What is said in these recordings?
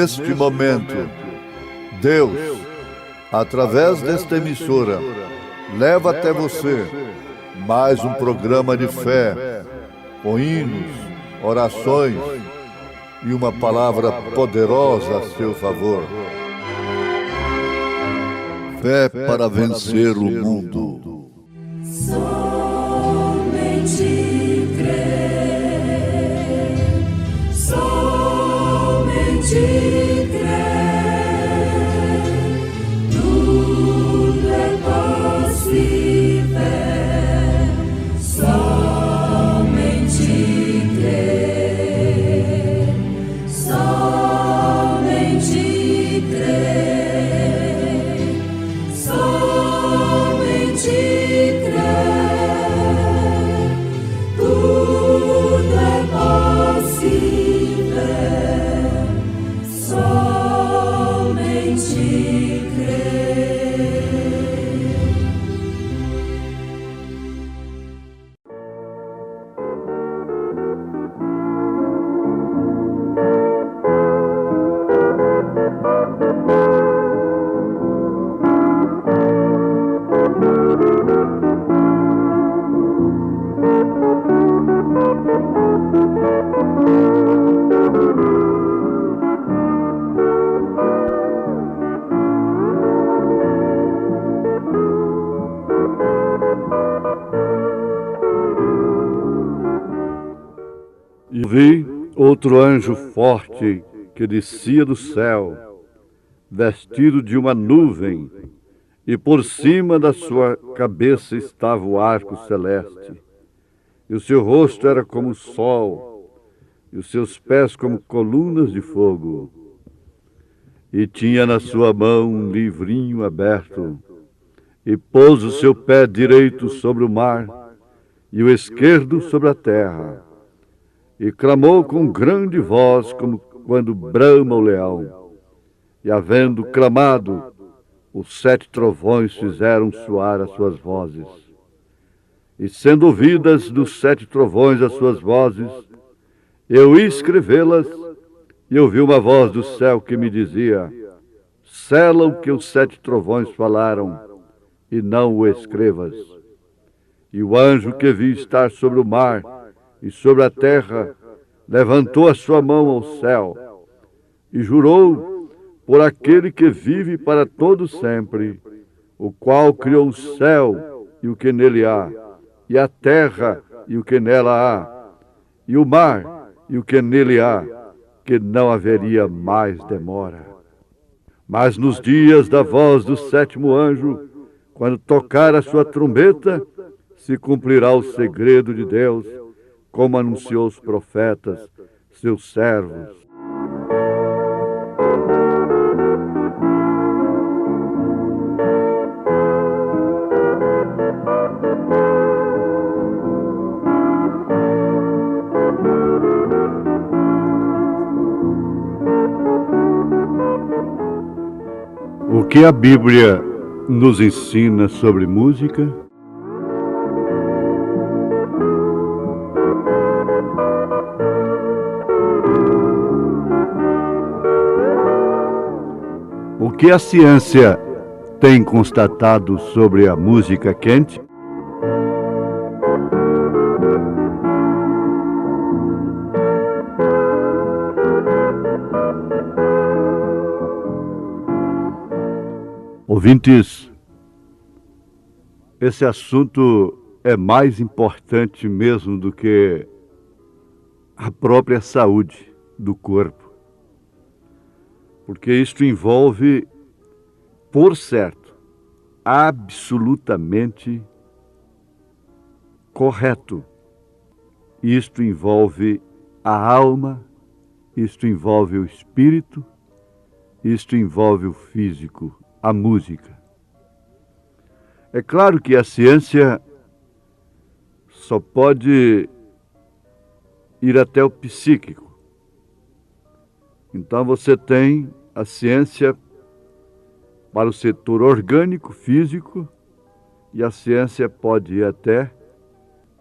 neste momento, Deus, através desta emissora, leva até você mais um programa de fé, com hinos, orações e uma palavra poderosa a seu favor. Fé para vencer o mundo. Somente crer, somente crer, tudo é possível, somente crer, somente crer, somente crer, tudo é possível, somente crer. E vi outro anjo forte que descia do céu, vestido de uma nuvem, e por cima da sua cabeça estava o arco celeste. E o seu rosto era como o sol, e os seus pés como colunas de fogo. E tinha na sua mão um livrinho aberto, e pôs o seu pé direito sobre o mar, e o esquerdo sobre a terra. E clamou com grande voz, como quando brama o leão. E havendo clamado, os 7 trovões fizeram soar as suas vozes. E sendo ouvidas dos 7 trovões as suas vozes, eu ia escrevê-las, e ouvi uma voz do céu que me dizia: sela o que os 7 trovões falaram, e não o escrevas. E o anjo que vi estar sobre o mar e sobre a terra levantou a sua mão ao céu e jurou por aquele que vive para todo sempre, o qual criou o céu e o que nele há, e a terra e o que nela há, e o mar e o que nele há, que não haveria mais demora. Mas nos dias da voz do 7º anjo, quando tocar a sua trombeta, se cumprirá o segredo de Deus, como anunciou os profetas, seus servos. O que a Bíblia nos ensina sobre música? O que a ciência tem constatado sobre a música quente? Ouvintes, esse assunto é mais importante mesmo do que a própria saúde do corpo. Porque isto envolve, por certo, absolutamente correto. Isto envolve a alma, isto envolve o espírito, isto envolve o físico, a música. É claro que a ciência só pode ir até o psíquico. Então você tem a ciência para o setor orgânico, físico, e a ciência pode ir até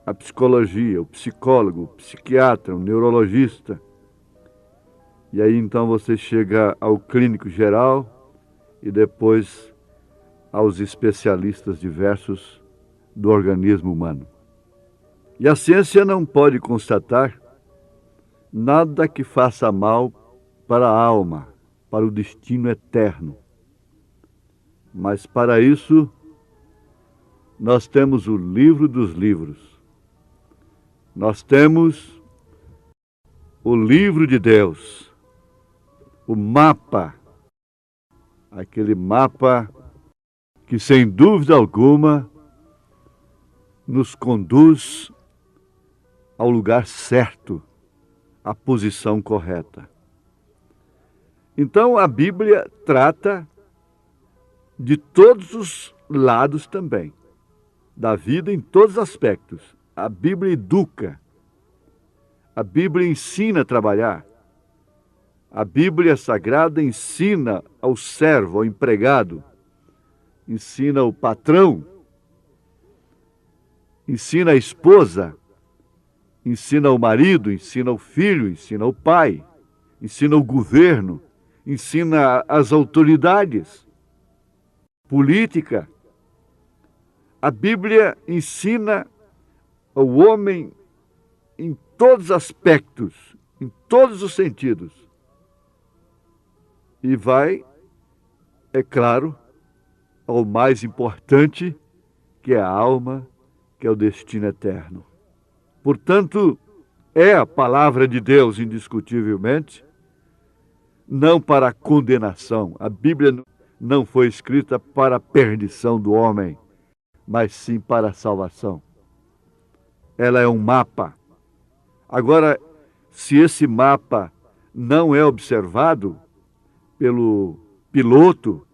a psicologia, o psicólogo, o psiquiatra, o neurologista. E aí então você chega ao clínico geral e depois aos especialistas diversos do organismo humano. E a ciência não pode constatar nada que faça mal para a alma, para o destino eterno. Mas para isso, nós temos o livro dos livros. Nós temos o livro de Deus, o mapa, aquele mapa que, sem dúvida alguma, nos conduz ao lugar certo, à posição correta. Então, a Bíblia trata de todos os lados também, da vida em todos os aspectos. A Bíblia educa, a Bíblia ensina a trabalhar, a Bíblia Sagrada ensina ao servo, ao empregado, ensina o patrão, ensina a esposa, ensina o marido, ensina o filho, ensina o pai, ensina o governo, ensina as autoridades, política. A Bíblia ensina ao homem em todos os aspectos, em todos os sentidos. E vai, é claro, ao mais importante, que é a alma, que é o destino eterno. Portanto, é a palavra de Deus, indiscutivelmente, não para a condenação. A Bíblia não foi escrita para a perdição do homem, mas sim para a salvação. Ela é um mapa. Agora, se esse mapa não é observado pelo piloto,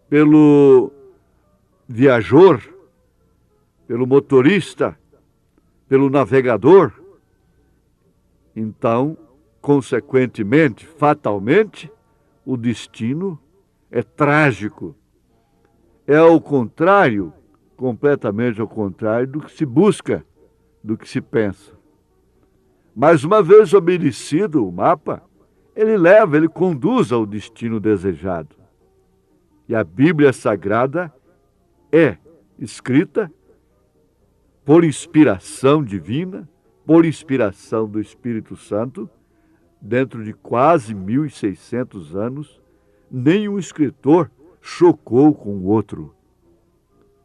pelo viajor, pelo motorista, pelo navegador, então, consequentemente, fatalmente, o destino é trágico. É ao contrário, completamente ao contrário do que se busca, do que se pensa. Mas uma vez obedecido o mapa, ele conduz ao destino desejado. E a Bíblia Sagrada é escrita por inspiração divina, por inspiração do Espírito Santo, dentro de quase 1.600 anos, nenhum escritor chocou com o outro.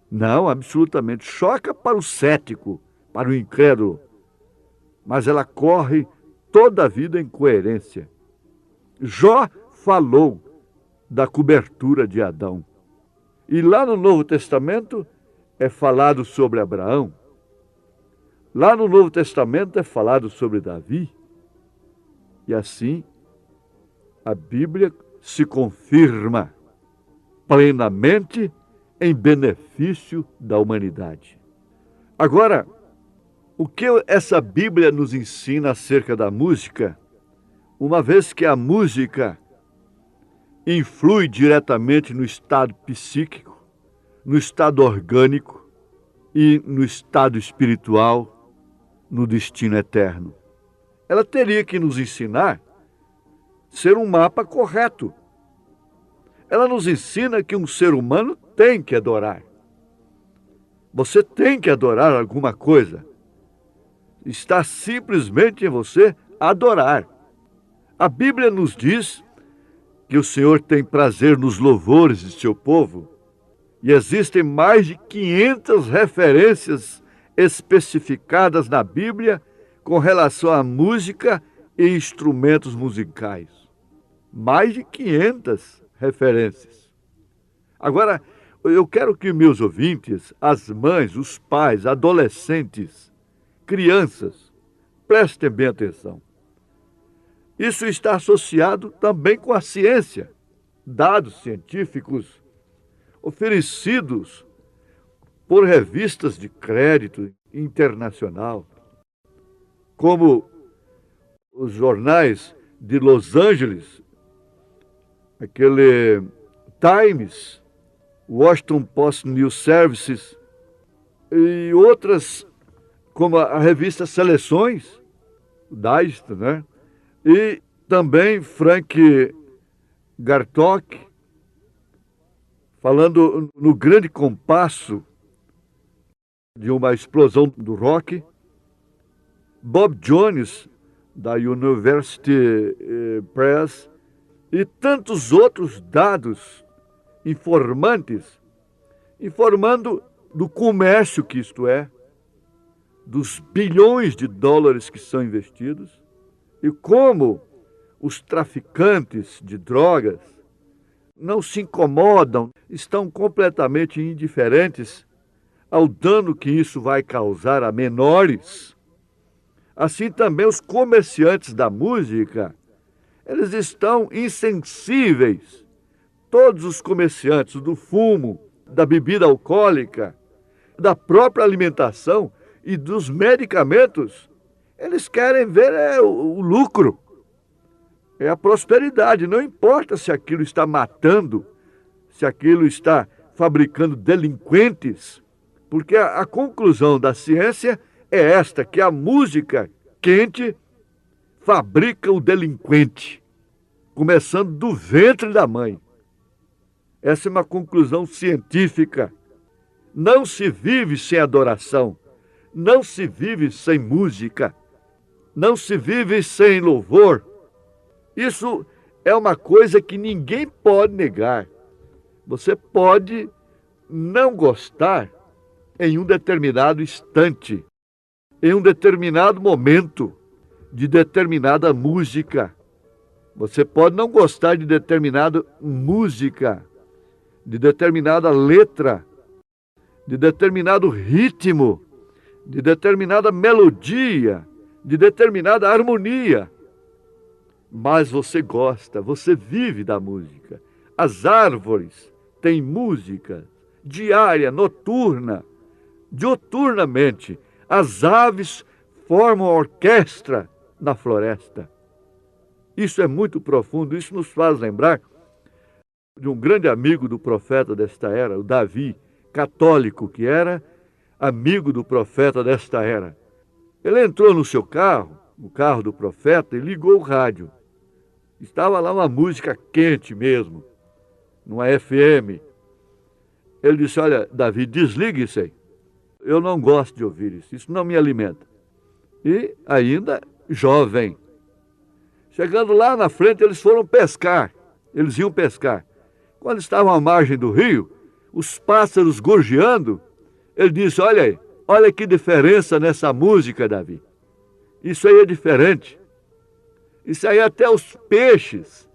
Não, absolutamente. Choca para o cético, para o incrédulo. Mas ela corre toda a vida em coerência. Jó falou da cobertura de Adão. E lá no Novo Testamento é falado sobre Abraão. Lá no Novo Testamento é falado sobre Davi. E assim, a Bíblia se confirma plenamente em benefício da humanidade. Agora, o que essa Bíblia nos ensina acerca da música, uma vez que a música influi diretamente no estado psíquico, no estado orgânico e no estado espiritual, no destino eterno. Ela teria que nos ensinar a ser um mapa correto. Ela nos ensina que um ser humano tem que adorar. Você tem que adorar alguma coisa. Está simplesmente em você adorar. A Bíblia nos diz que o Senhor tem prazer nos louvores de seu povo, e existem mais de 500 referências especificadas na Bíblia com relação à música e instrumentos musicais. Mais de 500 referências. Agora, eu quero que meus ouvintes, as mães, os pais, adolescentes, crianças, prestem bem atenção. Isso está associado também com a ciência. Dados científicos oferecidos por revistas de crédito internacional, como os jornais de Los Angeles, aquele Times, Washington Post News Services e outras, como a revista Seleções, Digest, né? E também Frank Gartok, falando no grande compasso de uma explosão do rock. Bob Jones, da University Press, e tantos outros dados informantes, informando do comércio que isto é, dos bilhões de dólares que são investidos, e como os traficantes de drogas não se incomodam, estão completamente indiferentes ao dano que isso vai causar a menores. Assim também os comerciantes da música, eles estão insensíveis. Todos os comerciantes do fumo, da bebida alcoólica, da própria alimentação e dos medicamentos, eles querem ver o lucro, é a prosperidade. Não importa se aquilo está matando, se aquilo está fabricando delinquentes, porque a conclusão da ciência é esta, que a música quente fabrica o delinquente, começando do ventre da mãe. Essa é uma conclusão científica. Não se vive sem adoração, não se vive sem música, não se vive sem louvor. Isso é uma coisa que ninguém pode negar. Você pode não gostar em um determinado instante, em um determinado momento, de determinada música. Você pode não gostar de determinada música, de determinada letra, de determinado ritmo, de determinada melodia, de determinada harmonia. Mas você gosta, você vive da música. As árvores têm música diária, noturna, dioturnamente. As aves formam orquestra na floresta. Isso é muito profundo, isso nos faz lembrar de um grande amigo do profeta desta era, o Davi, católico que era, amigo do profeta desta era. Ele entrou no seu carro, no carro do profeta, e ligou o rádio. Estava lá uma música quente mesmo, numa FM. Ele disse: olha, Davi, desligue isso aí. Eu não gosto de ouvir isso não me alimenta. E ainda jovem. Chegando lá na frente, eles foram pescar. Eles iam pescar. Quando estavam à margem do rio, os pássaros gorjeando, ele disse: olha aí, olha que diferença nessa música, Davi. Isso aí é diferente. Isso aí até os peixes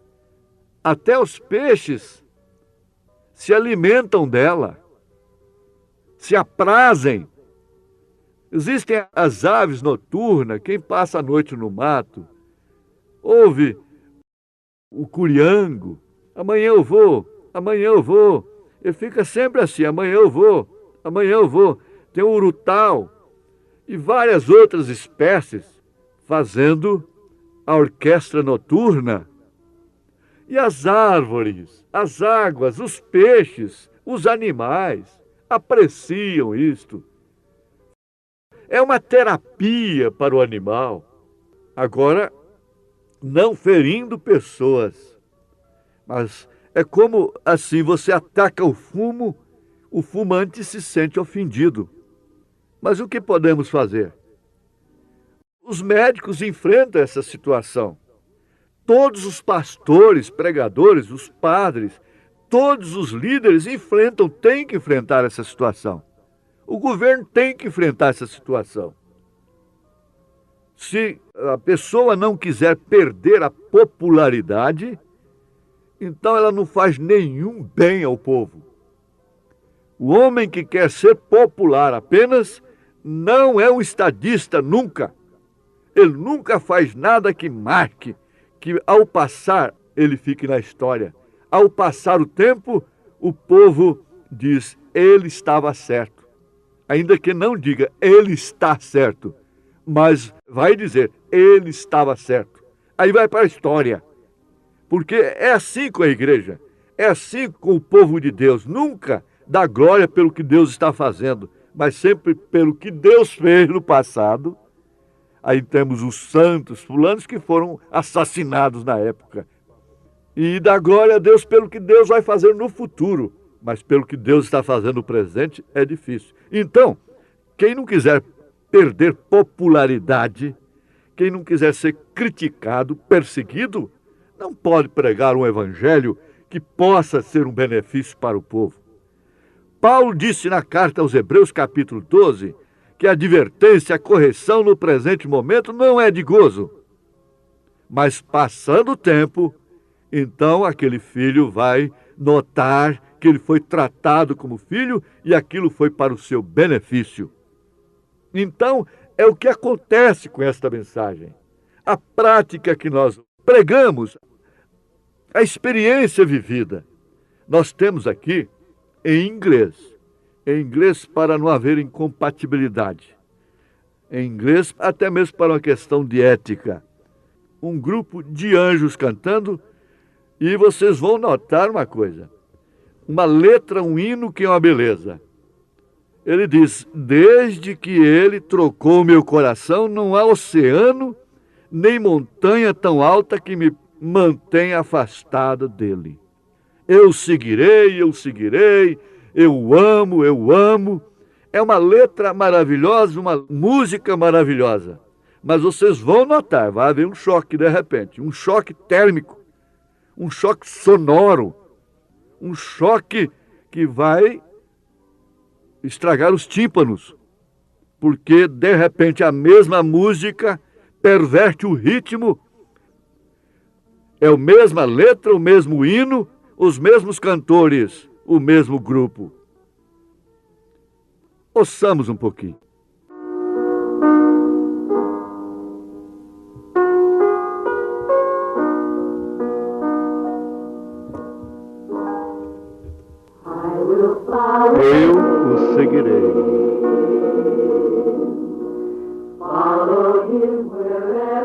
se alimentam dela, se aprazem. Existem as aves noturnas, quem passa a noite no mato, ouve o curiango, amanhã eu vou, amanhã eu vou. Ele fica sempre assim, amanhã eu vou, amanhã eu vou. Tem o urutau e várias outras espécies fazendo a orquestra noturna. E as árvores, as águas, os peixes, os animais apreciam isto. É uma terapia para o animal. Agora, não ferindo pessoas, mas é como assim, você ataca o fumo, o fumante se sente ofendido. Mas o que podemos fazer? Os médicos enfrentam essa situação. Todos os pastores, pregadores, os padres, todos os líderes enfrentam, têm que enfrentar essa situação. O governo tem que enfrentar essa situação. Se a pessoa não quiser perder a popularidade, então ela não faz nenhum bem ao povo. O homem que quer ser popular apenas não é um estadista nunca. Ele nunca faz nada que marque, que ao passar ele fique na história. Ao passar o tempo, o povo diz: ele estava certo. Ainda que não diga ele está certo, mas vai dizer ele estava certo. Aí vai para a história. Porque é assim com a igreja, é assim com o povo de Deus. Nunca dá glória pelo que Deus está fazendo, mas sempre pelo que Deus fez no passado. Aí temos os santos, fulanos que foram assassinados na época. E dá glória a Deus pelo que Deus vai fazer no futuro. Mas pelo que Deus está fazendo no presente é difícil. Então, quem não quiser perder popularidade, quem não quiser ser criticado, perseguido, não pode pregar um evangelho que possa ser um benefício para o povo. Paulo disse na carta aos Hebreus, capítulo 12, que a advertência, a correção no presente momento não é de gozo. Mas passando o tempo, então aquele filho vai notar que ele foi tratado como filho e aquilo foi para o seu benefício. Então, é o que acontece com esta mensagem. A prática que nós pregamos, a experiência vivida. Nós temos aqui em inglês para não haver incompatibilidade, em inglês até mesmo para uma questão de ética. Um grupo de anjos cantando, e vocês vão notar uma coisa, uma letra, um hino que é uma beleza. Ele diz: desde que ele trocou meu coração, não há oceano, nem montanha tão alta que me mantenha afastado dele. Eu seguirei, eu amo, eu amo. É uma letra maravilhosa, uma música maravilhosa. Mas vocês vão notar, vai haver um choque de repente, um choque térmico, um choque sonoro, um choque que vai estragar os tímpanos, porque de repente a mesma música perverte o ritmo, é a mesma letra, o mesmo hino, os mesmos cantores, o mesmo grupo. Ouçamos um pouquinho. Eu o seguirei.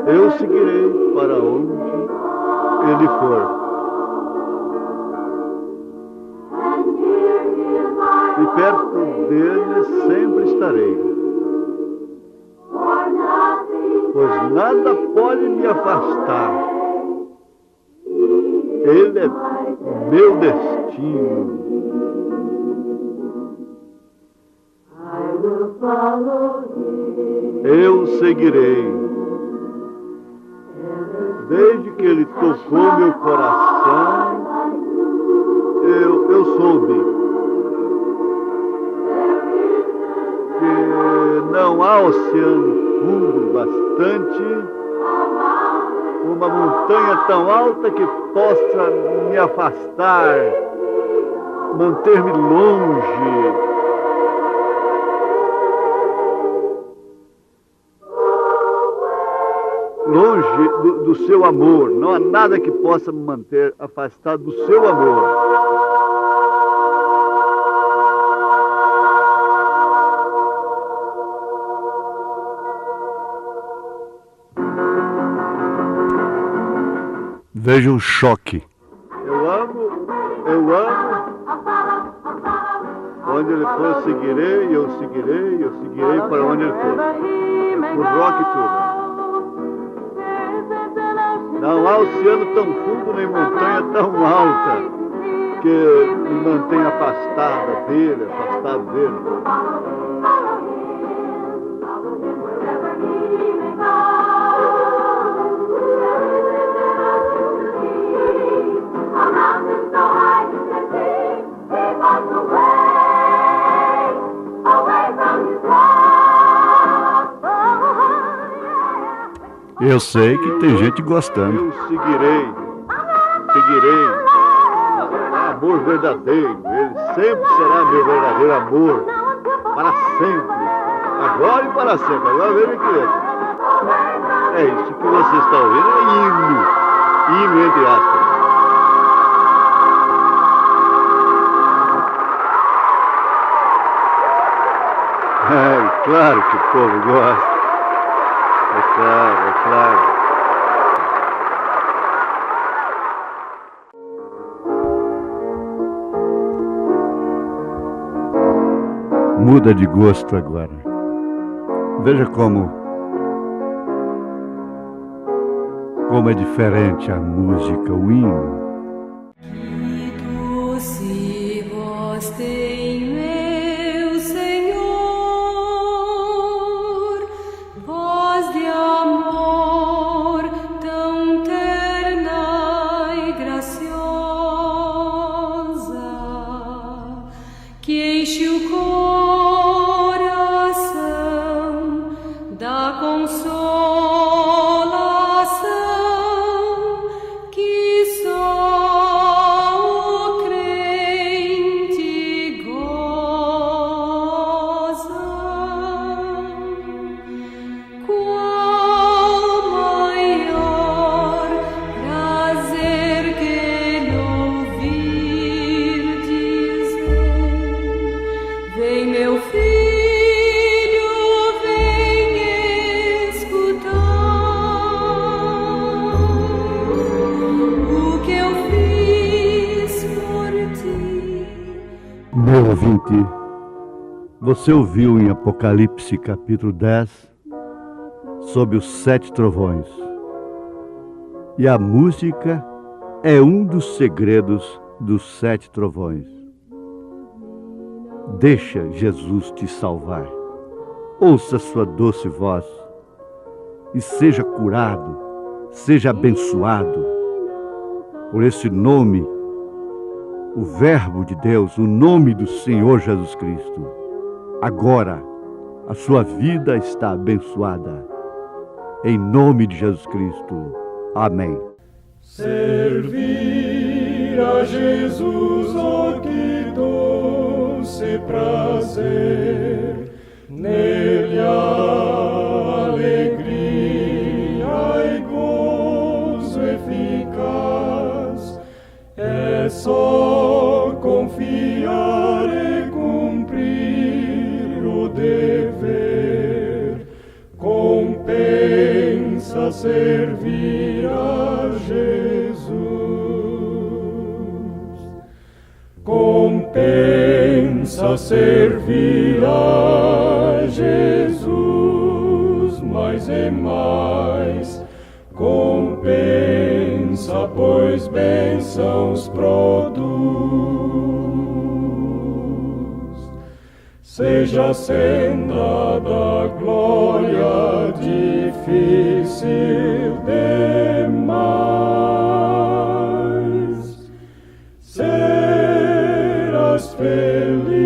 Eu seguirei para onde ele for. E perto dele sempre estarei. Pois nada pode me afastar. Ele é meu destino. Eu seguirei. Desde que ele tocou meu coração, eu soube que não há oceano fundo bastante, uma montanha tão alta que possa me afastar, manter-me longe. Longe do seu amor. Não há nada que possa me manter afastado do seu amor. Veja o choque. Eu amo. Onde ele for, eu seguirei para onde ele for. Por rock e tudo. Não há oceano tão fundo, nem montanha tão alta que me mantenha afastado dele. Eu sei que tem gente gostando. Eu seguirei. Amor verdadeiro. Ele sempre será meu verdadeiro amor. Para sempre. Agora e para sempre. Agora veja que é isso que você está ouvindo. É hino. Hino entre aspas. É claro que o povo gosta. É claro. Muda de gosto agora. Veja como Como é diferente a música, o hino. E tu se vós tem meu Senhor, voz de amor tão terna e graciosa, que enche o coração da consolação que só o crente goza. Qual maior prazer que ele ouvir dizer: vem meu filho, vem escutar o que eu fiz por ti. Meu ouvinte, você ouviu em Apocalipse capítulo 10 sobre os 7 trovões. E a música é um dos segredos dos 7 trovões. Deixa Jesus te salvar. Ouça sua doce voz e seja curado, seja abençoado por esse nome, o Verbo de Deus, o nome do Senhor Jesus Cristo. Agora, a sua vida está abençoada. Em nome de Jesus Cristo. Amém. Servir a Jesus, oh que doce prazer, nele a alegria e gozo eficaz, é só confiar e cumprir o dever, compensa servir a Jesus. Compensa servir a Jesus, mais e mais. Compensa, pois bênçãos produz. Seja a senda da glória difícil demais. Serás feliz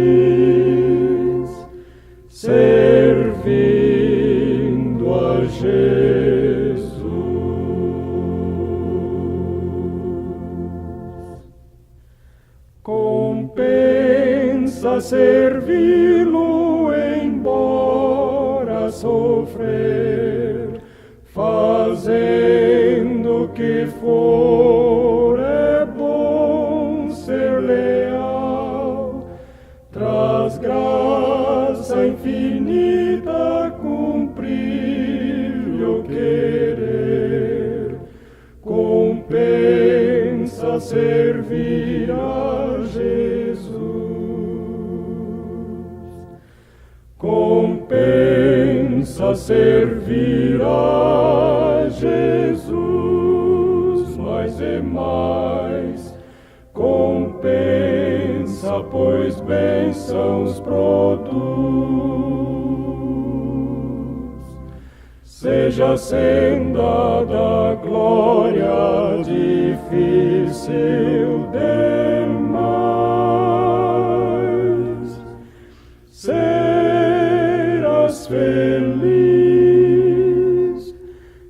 servindo a Jesus. Compensa servi-lo embora sofrer, fazendo o que for, é bom ser leal. Traz graça infinita, cumprir-lhe o querer. Compensa servir a Jesus. Compensa servir a Jesus, mais e mais. Compensa, pois bênçãos produz. Seja a senda da glória difícil demais. Serás feliz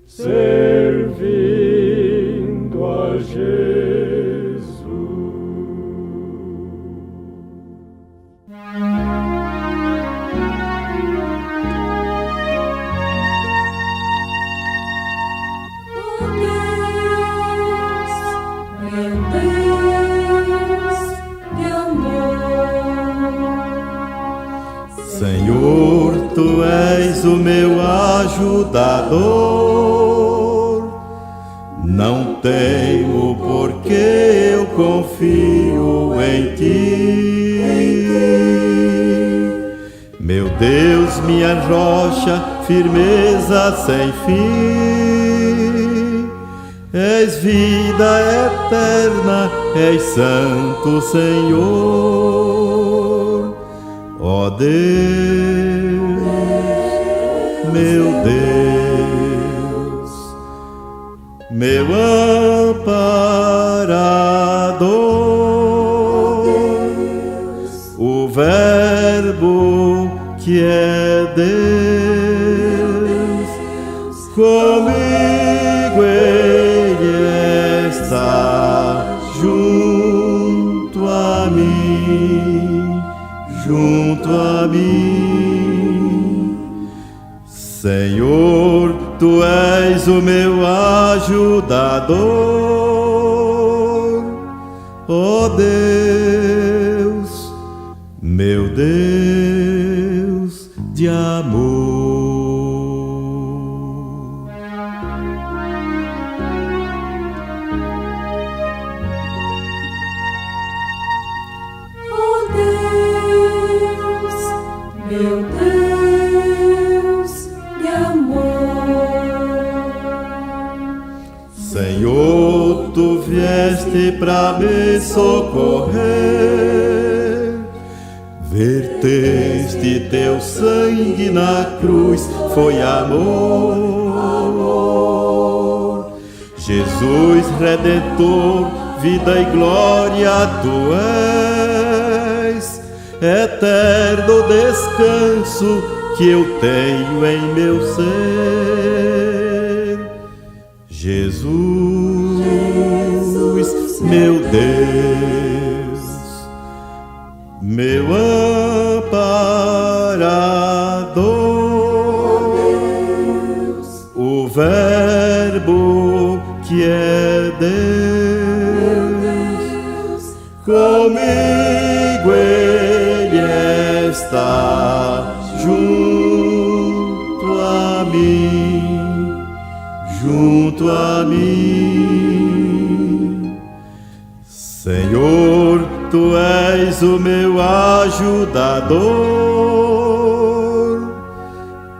servindo a Jesus. Meu Deus de amor, Senhor, Tu és o meu ajudador. Não temo porque eu confio em Ti. Meu Deus, minha rocha, firmeza sem fim. És vida eterna, és santo Senhor. Ó Deus, meu Deus, meu amparador, o Verbo que é Deus, comigo Ele está junto a mim, junto a mim. Senhor, Tu és o meu ajudador, ó Deus, meu Deus de amor. Oh Deus, meu Deus de amor. Senhor, Tu vieste pra me socorrer, verteste Teu sangue na cruz, foi amor. Jesus Redentor, vida e glória Tu és, eterno descanso que eu tenho em meu ser. Jesus, meu Deus, meu amparador, o Verbo que é Deus, comigo Ele está junto a mim, junto a mim. Senhor, Tu és o meu ajudador,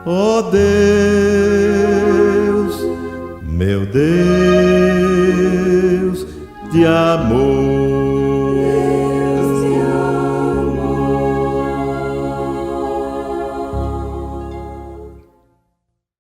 ó Deus, meu Deus de amor.